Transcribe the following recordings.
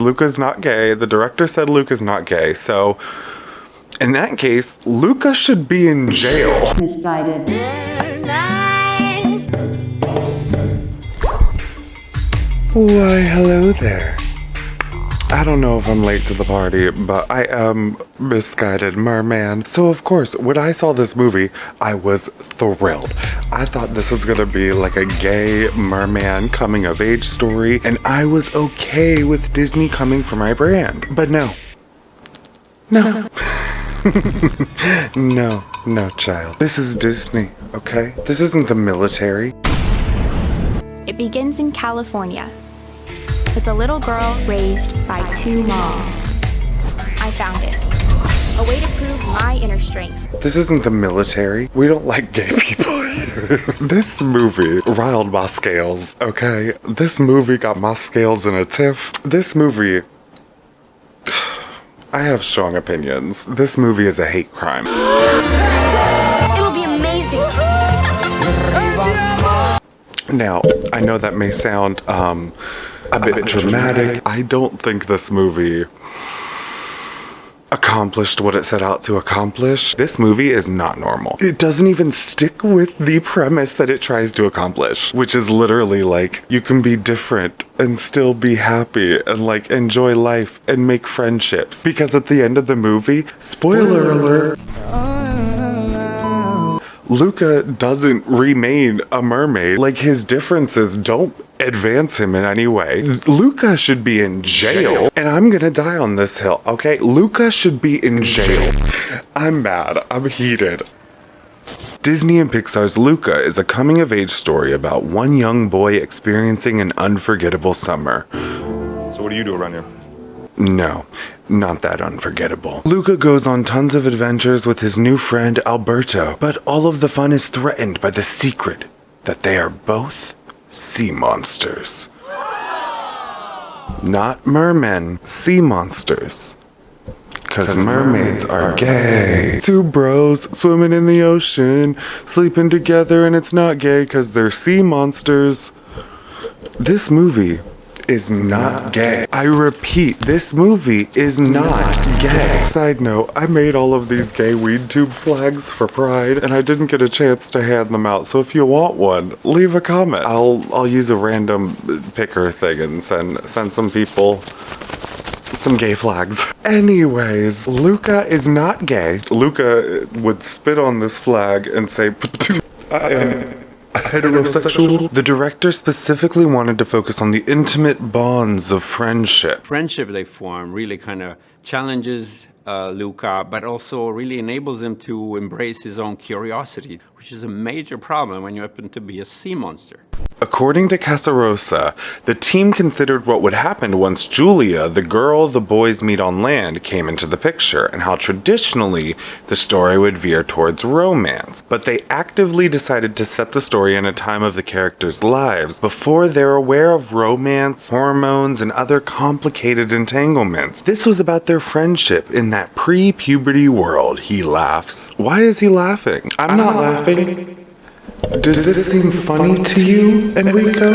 Luca's not gay. The director said Luca's not gay. So in that case, Luca should be in jail. Misguided. Why, hello there. I don't know if I'm late to the party, but I am Misguided Merman. So of course, when I saw this movie, I was thrilled. I thought this was gonna be like a gay merman coming of age story, and I was okay with Disney coming for my brand. But no. No. No, child. This is Disney, okay? This isn't the military. It begins in California, with a little girl raised by two moms. I found it. A way to prove my inner strength. This isn't the military. We don't like gay people here. This movie riled my scales, okay? This movie got my scales in a tiff. This movie... I have strong opinions. This movie is a hate crime. It'll be amazing. Now, I know that may sound a bit dramatic. I don't think this movie accomplished what it set out to accomplish. This movie is not normal. It doesn't even stick with the premise that it tries to accomplish, which is literally like, you can be different and still be happy and like enjoy life and make friendships. Because at the end of the movie, spoiler alert, Luca doesn't remain a mermaid. Like, his differences don't advance him in any way. Luca should be in jail, and I'm gonna die on this hill, okay? Luca should be in jail. I'm mad. I'm heated. Disney and Pixar's Luca is a coming-of-age story about one young boy experiencing an unforgettable summer. So what do you do around here? No, not that unforgettable. Luca goes on tons of adventures with his new friend Alberto, but all of the fun is threatened by the secret that they are both sea monsters. Not mermen, sea monsters. 'Cause mermaids are gay. Two bros swimming in the ocean, sleeping together, and it's not gay 'cause they're sea monsters. This movie is not gay. I repeat, this movie is not gay. Side note, I made all of these gay weed tube flags for Pride, and I didn't get a chance to hand them out, so if you want one, leave a comment. I'll use a random picker thing and send some people some gay flags. Anyways, Luca is not gay. Luca would spit on this flag and say, I am heterosexual. The director specifically wanted to focus on the intimate bonds of friendship. Friendship they form really kind of challenges Luca, but also really enables him to embrace his own curiosity, which is a major problem when you happen to be a sea monster. According to Casarosa, the team considered what would happen once Julia, the girl the boys meet on land, came into the picture, and how traditionally the story would veer towards romance. But they actively decided to set the story in a time of the characters' lives before they're aware of romance, hormones, and other complicated entanglements. This was about their friendship in that pre-puberty world, he laughs. Why is he laughing? I'm not laughing. Does this seem funny to you, Enrico?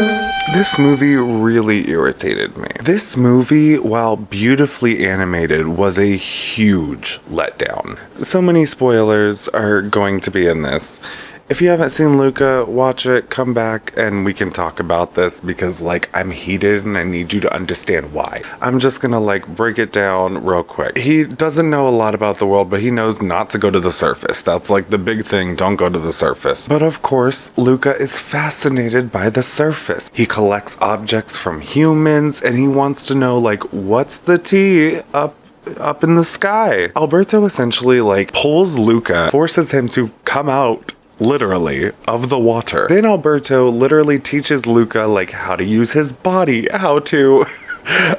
This movie really irritated me. This movie, while beautifully animated, was a huge letdown. So many spoilers are going to be in this. If you haven't seen Luca, watch it, come back, and we can talk about this because, like, I'm heated and I need you to understand why. I'm just gonna, like, break it down real quick. He doesn't know a lot about the world, but he knows not to go to the surface. That's, like, the big thing, don't go to the surface. But, of course, Luca is fascinated by the surface. He collects objects from humans, and he wants to know, like, what's the tea up in the sky? Alberto essentially, like, pulls Luca, forces him to come out literally of the water. Then Alberto literally teaches Luca like how to use his body, how to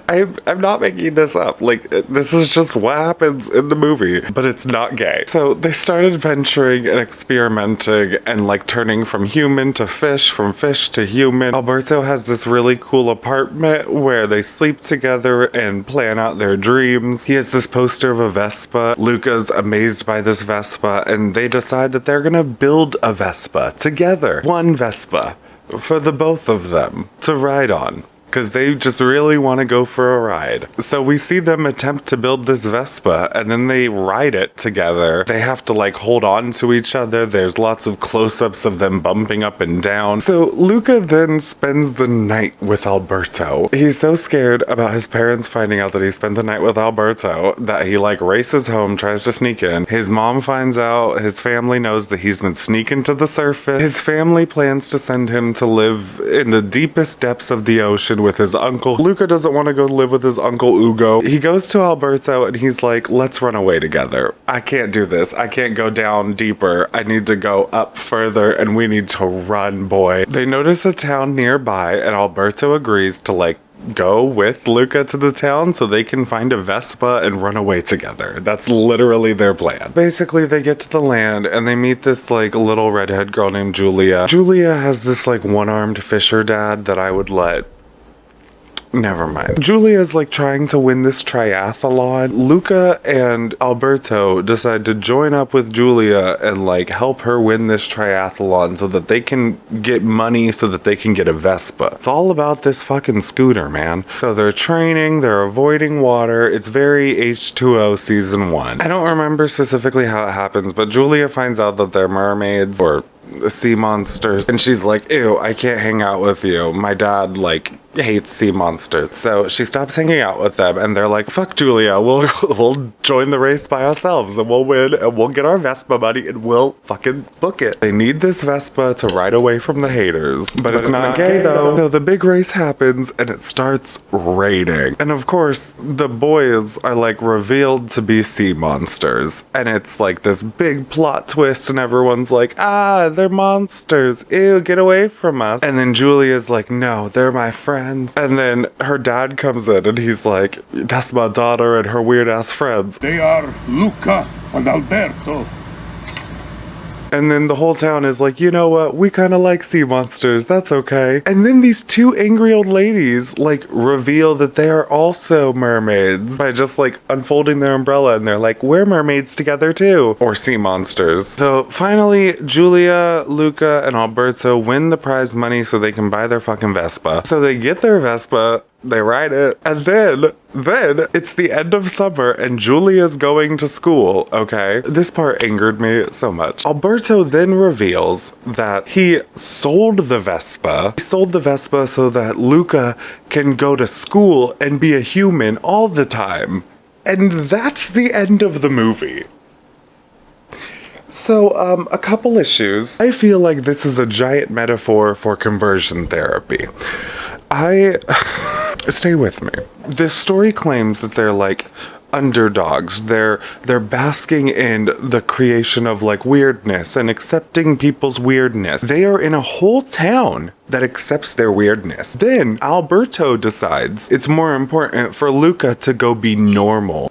I'm not making this up. Like, this is just what happens in the movie, but it's not gay. So they started venturing and experimenting and like turning from human to fish, from fish to human. Alberto has this really cool apartment where they sleep together and plan out their dreams. He has this poster of a Vespa. Luca's amazed by this Vespa, and they decide that they're gonna build a Vespa together. One Vespa for the both of them to ride on. because they just really want to go for a ride. So we see them attempt to build this Vespa, and then they ride it together. They have to like hold on to each other. There's lots of close-ups of them bumping up and down. So Luca then spends the night with Alberto. He's so scared about his parents finding out that he spent the night with Alberto that he like races home, tries to sneak in. His mom finds out, his family knows that he's been sneaking to the surface. His family plans to send him to live in the deepest depths of the ocean with his uncle. Luca doesn't want to go live with his uncle Ugo. He goes to Alberto and he's like, let's run away together. I can't do this. I can't go down deeper. I need to go up further and we need to run, boy. They notice a town nearby and Alberto agrees to like go with Luca to the town so they can find a Vespa and run away together. That's literally their plan. Basically, they get to the land and they meet this like little redhead girl named Julia. Julia has this like one-armed fisher dad that I would let. Never mind. Julia's like trying to win this triathlon. Luca and Alberto decide to join up with Julia and like help her win this triathlon so that they can get money so that they can get a Vespa. It's all about this fucking scooter, man. So they're training, they're avoiding water. It's very H2O season 1. I don't remember specifically how it happens, but Julia finds out that they're mermaids or sea monsters and she's like, ew, I can't hang out with you. My dad like hates sea monsters. So she stops hanging out with them and they're like, fuck Julia, we'll join the race by ourselves and we'll win and we'll get our Vespa money and we'll fucking book it. They need this Vespa to ride away from the haters, but it's not gay though. So the big race happens and it starts raining. And of course the boys are like revealed to be sea monsters and it's like this big plot twist and everyone's like, ah, they're monsters. Ew, get away from us. And then Julia's like, no, they're my friends. And then her dad comes in and he's like, that's my daughter and her weird ass friends. They are Luca and Alberto. And then the whole town is like, you know what? We kind of like sea monsters. That's okay. And then these two angry old ladies like reveal that they are also mermaids by just like unfolding their umbrella and they're like, we're mermaids together too. Or sea monsters. So finally, Julia, Luca, and Alberto win the prize money so they can buy their fucking Vespa. So they get their Vespa. They ride it, and then it's the end of summer, and Julia's going to school, okay? This part angered me so much. Alberto then reveals that he sold the Vespa. He sold the Vespa so that Luca can go to school and be a human all the time. And that's the end of the movie. So, a couple issues. I feel like this is a giant metaphor for conversion therapy. Stay with me. This story claims that they're like underdogs. They're basking in the creation of like weirdness and accepting people's weirdness. They are in a whole town that accepts their weirdness. Then Alberto decides it's more important for Luca to go be normal.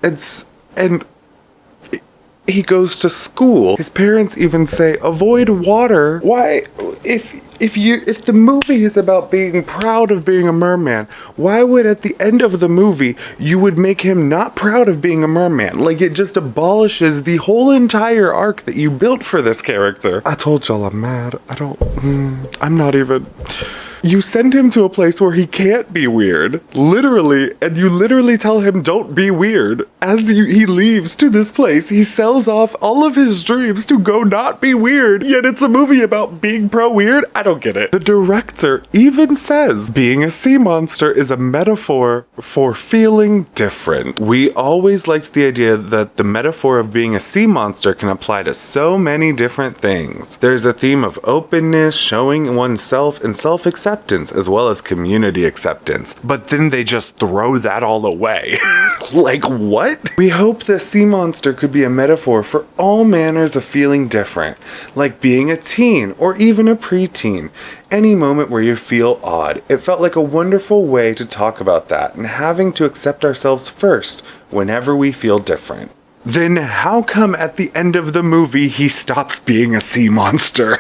He goes to school. His parents even say, avoid water. Why? If the movie is about being proud of being a merman, why would at the end of the movie you would make him not proud of being a merman? Like it just abolishes the whole entire arc that you built for this character. I told y'all I'm mad. I'm not even. You send him to a place where he can't be weird, literally, and you literally tell him don't be weird. As he leaves to this place, he sells off all of his dreams to go not be weird, yet it's a movie about being pro-weird? I don't get it. The director even says being a sea monster is a metaphor for feeling different. We always liked the idea that the metaphor of being a sea monster can apply to so many different things. There's a theme of openness, showing oneself, and self-acceptance, as well as community acceptance. But then they just throw that all away. Like, what? We hope the sea monster could be a metaphor for all manners of feeling different, like being a teen or even a preteen. Any moment where you feel odd. It felt like a wonderful way to talk about that and having to accept ourselves first whenever we feel different. Then how come at the end of the movie he stops being a sea monster?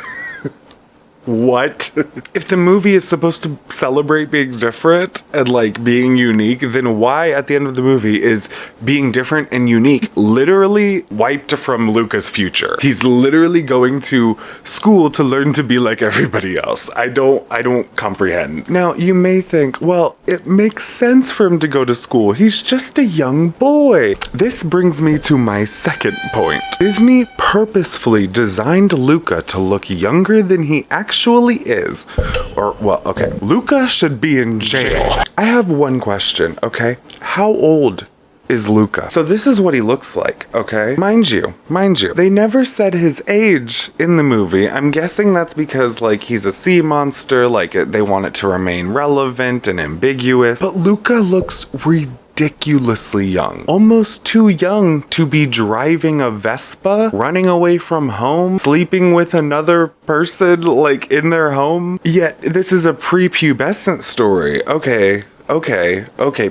What? If the movie is supposed to celebrate being different and like being unique, then why at the end of the movie is being different and unique literally wiped from Luca's future? He's literally going to school to learn to be like everybody else. I don't comprehend. Now, you may think, well, it makes sense for him to go to school. He's just a young boy. This brings me to my second point. Disney purposefully designed Luca to look younger than he actually is. Or, well, okay, Luca should be in jail. I have one question, okay? How old is Luca? So this is what he looks like, okay? Mind you, they never said his age in the movie. I'm guessing that's because, like, he's a sea monster, like, they want it to remain relevant and ambiguous. But Luca looks ridiculously young. Almost too young to be driving a Vespa, running away from home, sleeping with another person, like, in their home. Yet, this is a prepubescent story. Okay,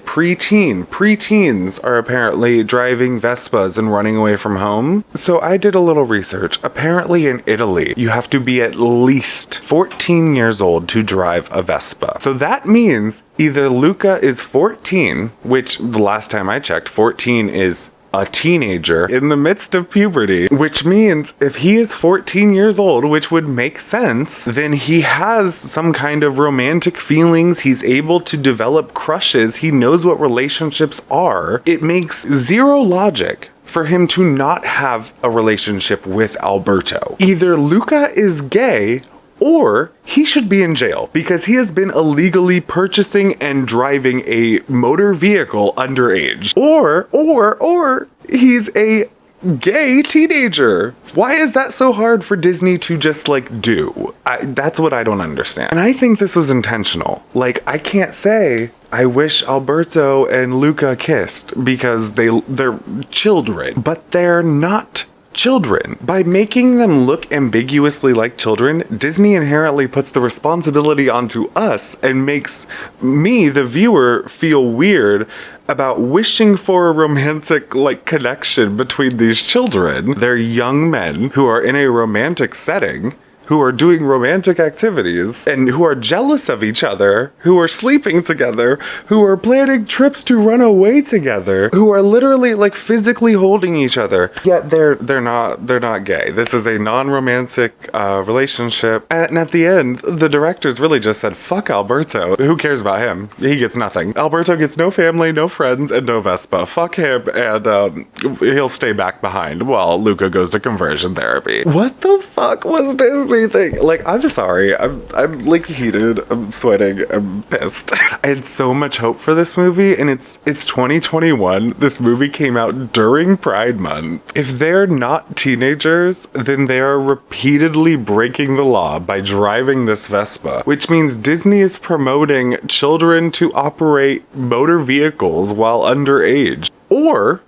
preteens are apparently driving Vespas and running away from home. So I did a little research. Apparently in Italy, you have to be at least 14 years old to drive a Vespa. So that means either Luca is 14, which the last time I checked, 14 is a teenager in the midst of puberty, which means if he is 14 years old, which would make sense, then he has some kind of romantic feelings. He's able to develop crushes. He knows what relationships are. It makes zero logic for him to not have a relationship with Alberto. Either Luca is gay or he should be in jail because he has been illegally purchasing and driving a motor vehicle underage. Or he's a gay teenager. Why is that so hard for Disney to just like do? That's what I don't understand. And I think this was intentional. Like, I can't say I wish Alberto and Luca kissed because they're children, but they're not children. By making them look ambiguously like children, Disney inherently puts the responsibility onto us and makes me, the viewer, feel weird about wishing for a romantic like connection between these children. They're young men who are in a romantic setting, who are doing romantic activities, and who are jealous of each other, who are sleeping together, who are planning trips to run away together, who are literally like physically holding each other. Yet they're not gay. This is a non-romantic relationship. And at the end, the directors really just said, fuck Alberto. Who cares about him? He gets nothing. Alberto gets no family, no friends, and no Vespa. Fuck him, and he'll stay back behind while Luca goes to conversion therapy. What the fuck was Disney thing? Like, I'm sorry. I'm like heated. I'm sweating. I'm pissed. I had so much hope for this movie, and it's 2021. This movie came out during Pride Month. If they're not teenagers, then they are repeatedly breaking the law by driving this Vespa, which means Disney is promoting children to operate motor vehicles while underage. Or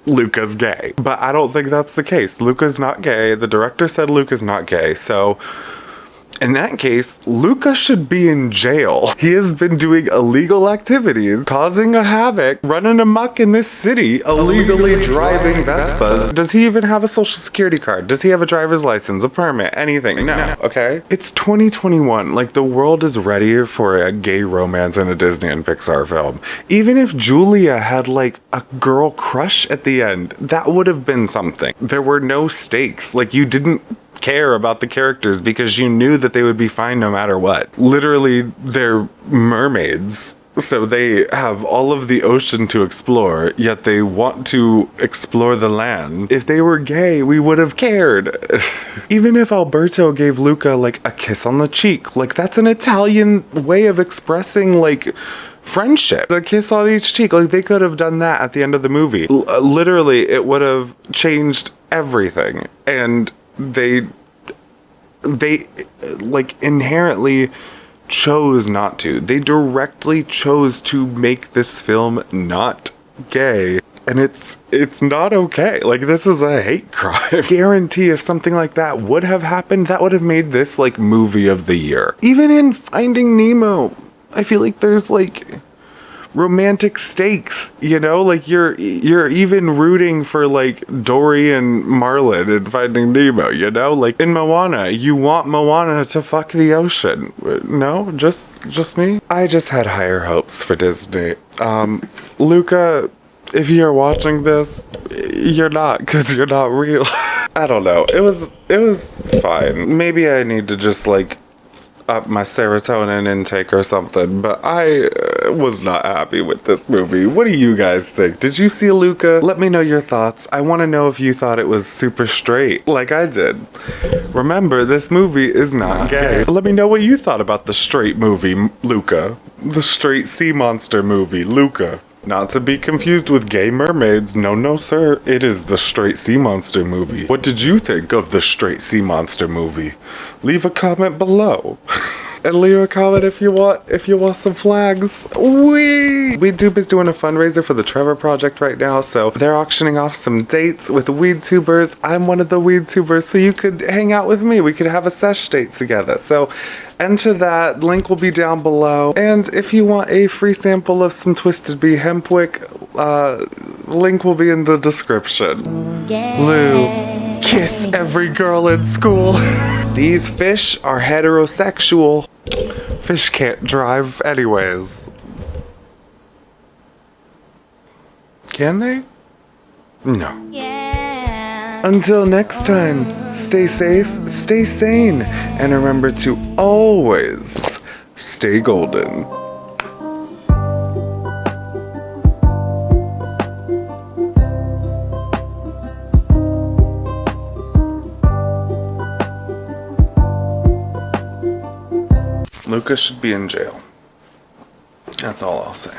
Luca's gay. But I don't think that's the case. Luca's not gay. The director said Luca's not gay. So in that case, Luca should be in jail. He has been doing illegal activities, causing a havoc, running amok in this city, illegally driving Vespas. Does he even have a social security card? Does he have a driver's license, a permit, anything? No, okay? It's 2021. Like, the world is ready for a gay romance in a Disney and Pixar film. Even if Julia had, like, a girl crush at the end, that would have been something. There were no stakes. Like, you didn't care about the characters because you knew that they would be fine no matter what. Literally, they're mermaids, so they have all of the ocean to explore, yet they want to explore the land. If they were gay, we would have cared. Even if Alberto gave Luca like a kiss on the cheek, like that's an Italian way of expressing like friendship. A kiss on each cheek, like they could have done that at the end of the movie. Literally, it would have changed everything. And they like inherently chose not to. They directly chose to make this film not gay. And it's not okay. Like, this is a hate crime. I guarantee if something like that would have happened, that would have made this like movie of the year. Even in Finding Nemo, I feel like there's like romantic stakes, you know? Like, you're even rooting for, like, Dory and Marlin in Finding Nemo, you know? Like, in Moana, you want Moana to fuck the ocean. No? Just me? I just had higher hopes for Disney. Luca, if you're watching this, you're not, because you're not real. I don't know. It was fine. Maybe I need to just, like, up my serotonin intake or something, but I was not happy with this movie. What do you guys think? Did you see Luca? Let me know your thoughts. I want to know if you thought it was super straight, like I did. Remember, this movie is not gay. Let me know what you thought about the straight movie, Luca. The straight sea monster movie, Luca. Not to be confused with Gay Mermaids. No, sir. It is the Straight Sea Monster movie. What did you think of the Straight Sea Monster movie? Leave a comment below. And leave a comment if you want some flags. WeedTube is doing a fundraiser for the Trevor Project right now, so they're auctioning off some dates with WeedTubers. I'm one of the WeedTubers, so you could hang out with me. We could have a sesh date together. So enter that. Link will be down below. And if you want a free sample of some Twisted Bee hemp wick, link will be in the description. Lou, kiss every girl in school. These fish are heterosexual. Fish can't drive anyways. Can they? No. Until next time, stay safe, stay sane, and remember to always stay golden. Luca should be in jail. That's all I'll say.